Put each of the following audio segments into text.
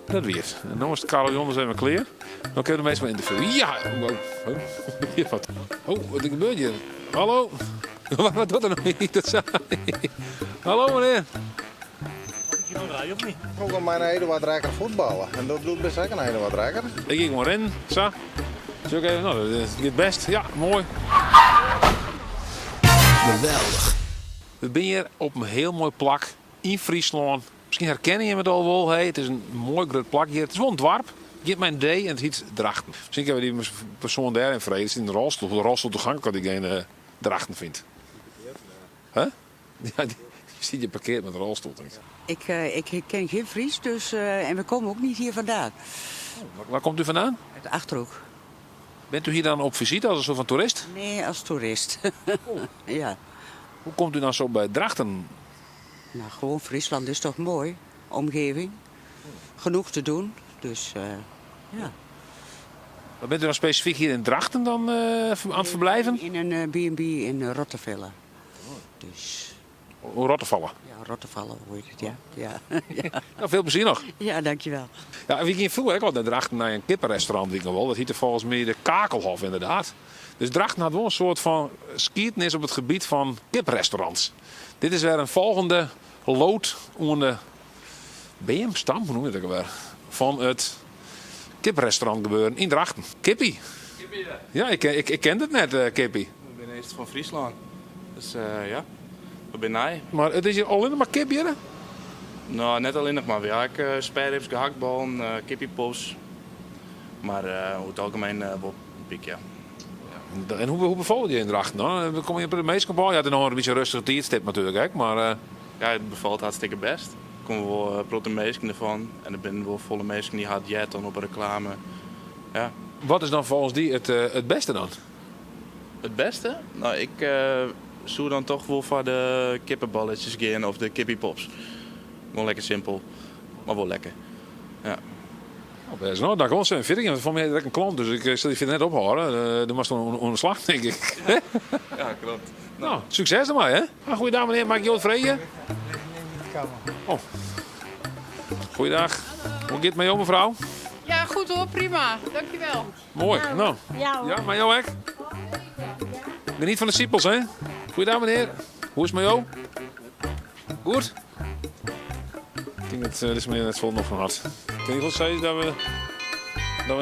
Dat weer. En nu is het Karel Jongens even klaar. Dan kunnen we meestal wel interviewen. Ja! Oh, hier wat. Oh, wat gebeurt hier? Hallo? Wat doet er nog niet? Dat zei. Hallo meneer. Mag ik hier nog rijden of niet? Vroeger mijn hele wat rijker voetballen. En dat doet best ook een hele wat rijker. Ik ging gewoon rennen. Zo. Zo even, nou, dat gaat best. Ja, mooi. Geweldig. We zijn hier op een heel mooi plak in Friesland. Misschien herkennen je het al wel. Hey, het is een mooi groot plak hier. Het is wel een dorp. Geef mij een D en het heet Drachten. Misschien hebben we die persoon daar in vrede. Het is in de rolstoel toegankelijk dat ik geen Drachten vindt. Huh? Ja, die ziet je parkeert met een rolstoel. Ik ken geen Fries, dus, en we komen ook niet hier vandaan. Waar komt u vandaan? Uit de Achterhoek. Bent u hier dan op visite als een soort van toerist? Nee, als toerist. Ja. Hoe komt u dan zo bij Drachten? Nou, gewoon Friesland is toch mooi. Omgeving. Genoeg te doen. Dus, ja. Maar bent u dan specifiek hier in Drachten dan aan het verblijven? In een B&B in Rotterdam. Dus, Hoe Rottevallen. ja, Rotterdam, hoe heet het, ja. Ja, ja. Nou, veel plezier nog. Ja, dankjewel. Ja, we gingen vroeger ook al naar Drachten naar een kippenrestaurant. Ik nog wel. Dat heette volgens mij de Kakelhof inderdaad. Dus Drachten had wel een soort van skiertnis op het gebied van kiprestaurants. Dit is weer een volgende lood onder de BM-stam, hoe noem je dat ook weer? Van het kiprestaurant gebeuren in Drachten. Kippie. Kippie, ja. Ja, ik ken het net, Kippie. Ik ben eerst van Friesland. Dus ja, ik ben nij. Maar het is hier alleen maar kip hier? Nou, net alleen nog maar. Ja, ik spijrrips, gehaktballen, kippiepops. Maar over het algemeen wel pik, ja. En hoe bevalt je in Drachten dan? Dan kom je op de meeste gebouw. Ja, het is nog een beetje rustig tijdstip natuurlijk, hè? Maar Ja, het bevalt hartstikke best. Er komen wel grote meesken ervan. En er zijn wel volle meesken die hard jetten op een reclame. Ja. wat is dan volgens die het beste dan? Het beste? Nou, ik zou dan toch wel voor de kippenballetjes gaan of de kippiepops. Gewoon lekker simpel, maar wel lekker. Ja. Oh, best nou, daar gewoon zijn verder. Voor mij is het een klant, dus ik stel je net ophouden. Dan was dan onder slag, denk ik. Ja, klopt. Nou, succes ermee, hè? Ah, goeiedag meneer, maak je wat vrede? Oh. Goeiedag. Hoe gaat het met jou mevrouw? Ja, goed hoor, prima. Dankjewel. Mooi, nou. Ja hoor. Ja, maar jou ook? Geniet van de siepels, hè? Goeiedag meneer. Hoe is het met jou? Goed? Ik denk dat deze meneer net vol nog van hart. Ik kan niet goed zeggen dat we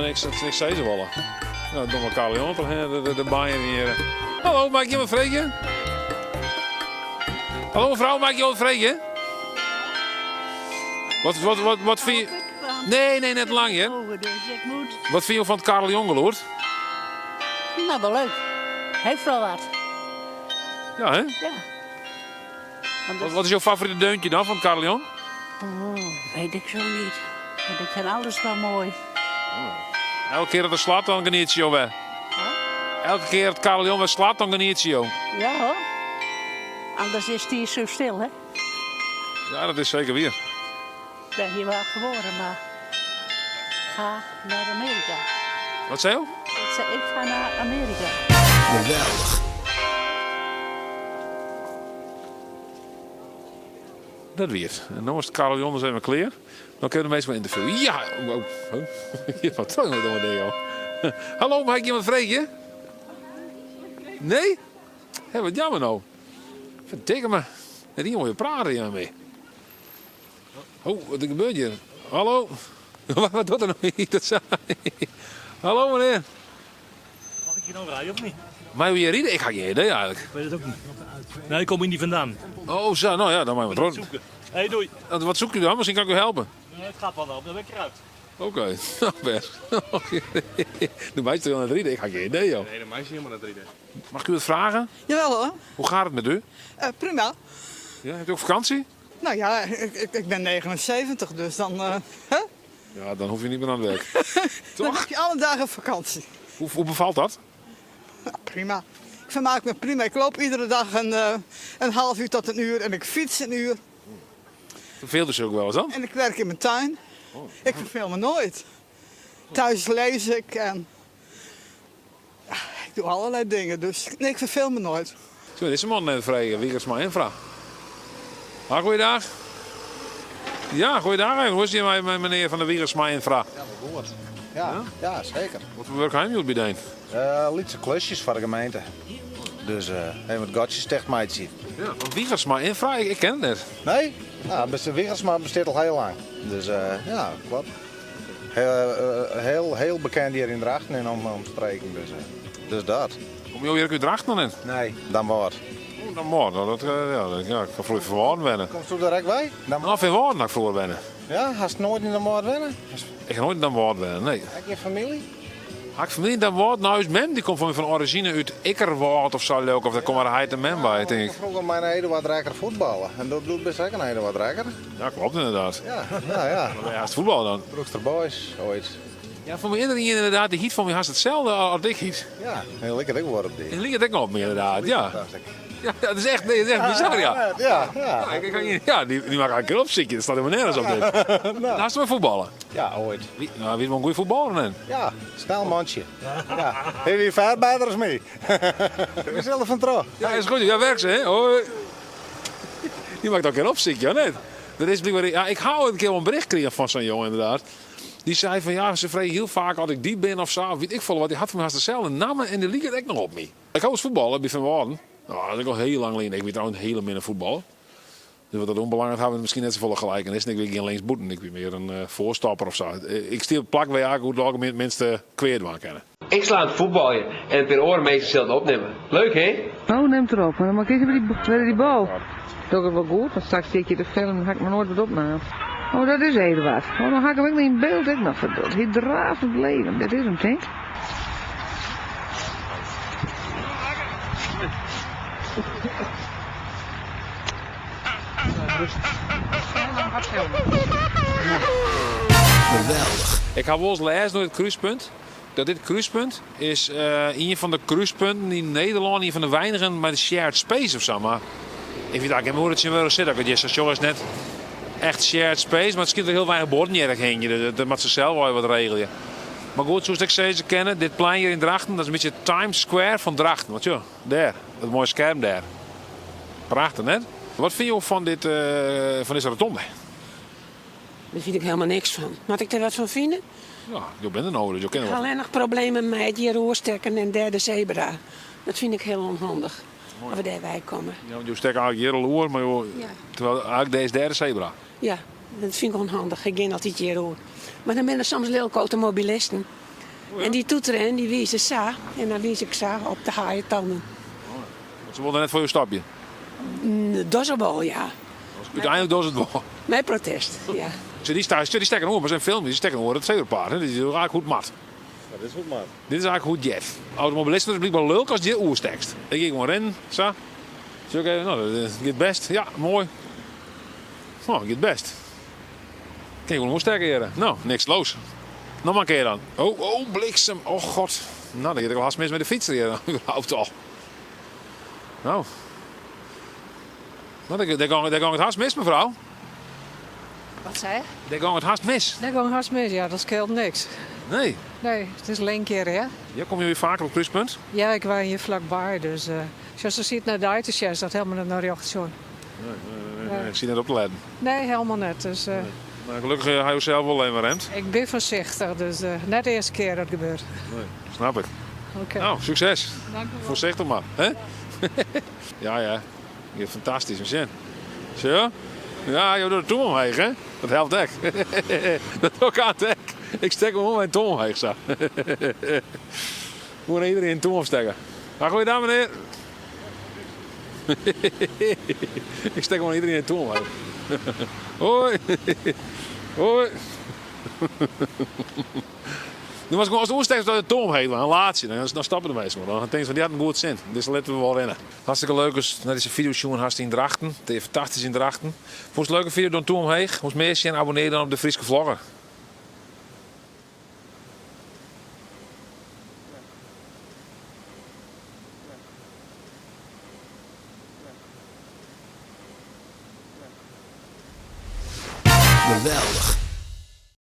niks zeggen willen. Nou, dan maar Karel Jongen toch, hè? De baaien hier. Hallo, maak je me vrede? Hallo mevrouw, maak je wat vrede? Wat vind je... Nee, net lang, hè? Dus ik moet... Wat vind je van het Karel Jongeloord? Nou, wel leuk. Heeft wel wat. Ja, hè? Ja. Want dat- Wat is jouw favoriete deuntje dan van het Karel Jong? Oh, weet ik zo niet. Want ik vind alles wel mooi. Elke keer dat er slaat, dan geniet je weer. Elke keer dat Karel Jong weer slaat, dan geniet je. Ja hoor. Anders is die zo stil, hè. Ja, dat is zeker weer. Ik ben hier wel geboren, maar... ga naar Amerika. Wat zei je? Ik zei, ik ga naar Amerika. Geweldig. Dat weer. En nu is het Karel Jong even klaar. Dan kunnen we meestal wel interviewen. Ja! Hier wat terug met dat ding, joh. Hallo, mag ik je wat vrede? Nee? Hé, wat jammer nou. Verdikke me. En die moet je praten hier mee. Oh, wat gebeurt hier? Hallo? Wat doet er nog niet? Dat zei. Hallo meneer. Mag ik hier nog rijden of niet? Maar hoe je rijden? Ik ga geen idee eigenlijk. Ik weet het ook niet. Nee, ik kom hier niet vandaan. Oh zo, nou ja, dan maar wat rond. Zoeken. Hé, doei. Wat zoekt u dan? Misschien kan ik u helpen. Nee, het gaat wel op, dan ben ik eruit. Oké, nou best. De meisje wil naar het rijden. Ik ga geen idee joh. Nee, de meisje helemaal naar 3D. Mag ik u wat vragen? Jawel hoor, Hoe gaat het met u? prima. Ja, hebt u ook vakantie? Nou ja, ik ben 79, dus dan, hè? Ja, dan hoef je niet meer aan het werk. Dan heb je alle dagen vakantie. Hoe bevalt dat? Nou, prima. Ik vermaak me prima. Ik loop iedere dag een half uur tot een uur en ik fiets een uur. Verveelt u zich ook wel eens dan? En ik werk in mijn tuin. Ik verveel me nooit. Thuis lees ik en ja, ik doe allerlei dingen, dus nee, ik verveel me nooit. Zo, dit is een man net vrij. Wie is maar één vraag? Goeiedag. Ja, goeiedag. Hoe is je met meneer Van der Wiegersma in vraag? Ja, wel goed. Ja, zeker. Wat voor werk hij moet bij Lietse klusjes voor de gemeente. Dus even wat gotjes tegen mij te zien. Ja, van Wiegersma in vraag? Ik ken het net. Nee? Nou, Wiggersma bestaat al heel lang. Dus ja, klopt. Heel bekend hier in Drachten en omstreken. Dus dat. Kom je hier uit Drachten dan in? Nee, dan wordt. Oh, dan maar. Ja, ik kan vroeger van Waarden wennen. Komst u direct bij? Nou, van Waarden heb ik vroeger wennen. Ja, hast nooit in de moord wennen? Ik ga nooit in Dan Waarden wennen, nee. Heb je familie? Had ik familie in Dan Waarden? Nou, is mem, die komt van origine uit Ikkerwoud of zo leuk. Of daar komt maar hij en mem bij, denk ik. Vroeger mijn Eduard Rijker voetballen. En dat doet best zeker een Eduard Rijker. Ja, klopt inderdaad. Ja. Ja, is het voetbal dan? Broekster Boys, ooit. Ja, voor mij iedereen inderdaad, die hiet van mij haast hetzelfde als ik hiet. Ja, heel lekker geworden op die. En liet het ook op me inderdaad, ja. Dacht ik. Ja, dat is echt bizar, ja. Ja. Die maakt een keer opzien. Dat staat helemaal nergens op dit. Nou, hast we voetballen? Ja, ooit. Wie is wel een goede voetballer dan? Ja, snel mandje. Ja. Heb je verbeiders mee? We zullen van trouw. Ja, is goed. Ja, werk ze, hè? Hoi. Die maakt ook een keer opzien, ja, net. Dat is blijkbaar, ja, ik hou een keer een bericht kregen van zo'n jongen inderdaad. Die zei van ja, ze vregen heel vaak als ik die ben of zo. Weet ik veel wat. Die had van mij haast dezelfde namen en die liep het ook nog op me. Ik hou eens voetballen bij Van Waarden. Nou, dat is al heel lang geleden. Ik weet trouwens heel minder voetballen. Dus wat dat onbelangrijk hebben we misschien net zoveel gelijkenis. Ik weet geen linksboeten. Ik ben meer een voorstapper of zo. Ik stiel plak bij eigenlijk hoe het algemeen mensen kweerd waren kennen. Ik sla aan het voetballen en per oren meestal zelf opnemen. Leuk, hè? Oh, neem het erop. Maar dan mag ik even die bal. Dat is wel goed, want straks zit je te filmen en dan ga ik me nooit wat opnemen. Oh, dat is Eduard. Oh, dan ga ik hem ook niet in beeld. Ik nog verdood. Hij dravend leven. Dit is hem, denk ik. Geweldig. Ik heb wel eens lezen door het kruispunt. Dat dit kruispunt is een van de kruispunten in Nederland. Een van de weinigen met een shared space of zo. Maar ik weet eigenlijk hoe het in wel zit. Dat je station is net echt shared space. Maar het schiet er heel weinig borden heen. Dat moet ze zelf wel wat regelen. Maar goed, zoals ik steeds kennen, dit plein hier in Drachten, dat is een beetje Times Square van Drachten. Want joh, daar, dat mooie scherm daar. Prachtig, net? Wat vind je van deze rotonde? Daar vind ik helemaal niks van. Moet ik er wat van vinden? Ja, je bent er nodig. Je kent Ik wat. heb alleen nog problemen met die roerstekken en derde zebra. Dat vind ik heel onhandig. Als we daarbij komen. Ja, want je steekt eigenlijk hier al hoor, maar joh, Ja. terwijl eigenlijk deze derde zebra. Ja, dat vind ik onhandig. Ik ga altijd hier roer. Maar dan zijn er soms leuke automobilisten. En die toeteren en die wijzen sa. En dan wijs ik sa op de haaientanden. Ze wilden net voor je stapje. Dat is wel, ja. Uiteindelijk doen ze het wel. Mijn protest, ja. Die stekken hoor, maar zijn filmpjes, die stekken hoor het zebrapaard. Die is eigenlijk goed mat. Dat is goed, man. Dit is eigenlijk goed jet. Automobilisten is blijkbaar leuk als die oerstekst. Ik ging gewoon rennen, zo. Zo oké, nou, dat gaat best. Ja, mooi. Nou, gaat best. Kan je gewoon oerstekken hier. Nou, niks los. Nog maar een keer dan. Oh, bliksem. Oh god. Nou, dan gaat ik wel haast mis met de fiets hier. Überhaupt al. Nou. Nou, daar gaat het haast mis, mevrouw. Wat zei je? Daar gaat het haast mis. Dat gaat hard mis, ja, dat scheelt niks. Nee. Nee, het is alleen keer, hè? Ja, kom je weer vaker op het kruispunt? Ja, ik woon hier vlakbij, dus als je ziet naar de uiterste, is dat helemaal niet naar rechts zo. Nee, ik zie net op te letten. Nee, helemaal niet. Dus, Maar gelukkig heb je zelf wel alleen maar remt. ik ben voorzichtig, dus net de eerste keer dat het gebeurt. Nee, snap ik. Oké. Nou, succes. Dank u wel. Voorzichtig maar. Hè? Ja. Je hebt fantastisch een zin. Zo? Ja, je doet de tong omheen, hè? Dat helpt echt. Dat ook aan het hek. Ik stek hem om mijn tong omheen, zo. Moet iedereen een tong opsteken. Maar goeiedag, meneer. Ik stek gewoon iedereen een tong omheen. Hoi. Hoi. Nu was ik gewoon als de oerstekst dat de tong omheen, dan laat je. Dan stappen de meesten. Dan denken ze van die had een goed zin. Dus dan letten we wel rennen. Hartstikke leuk. Dus naar deze video zien in Drachten. Het is fantastisch in Drachten. Vond je het een leuke video? Dan toe omheen. Ons meisje en abonneer dan op de Frieske Vlogger. Geweldig.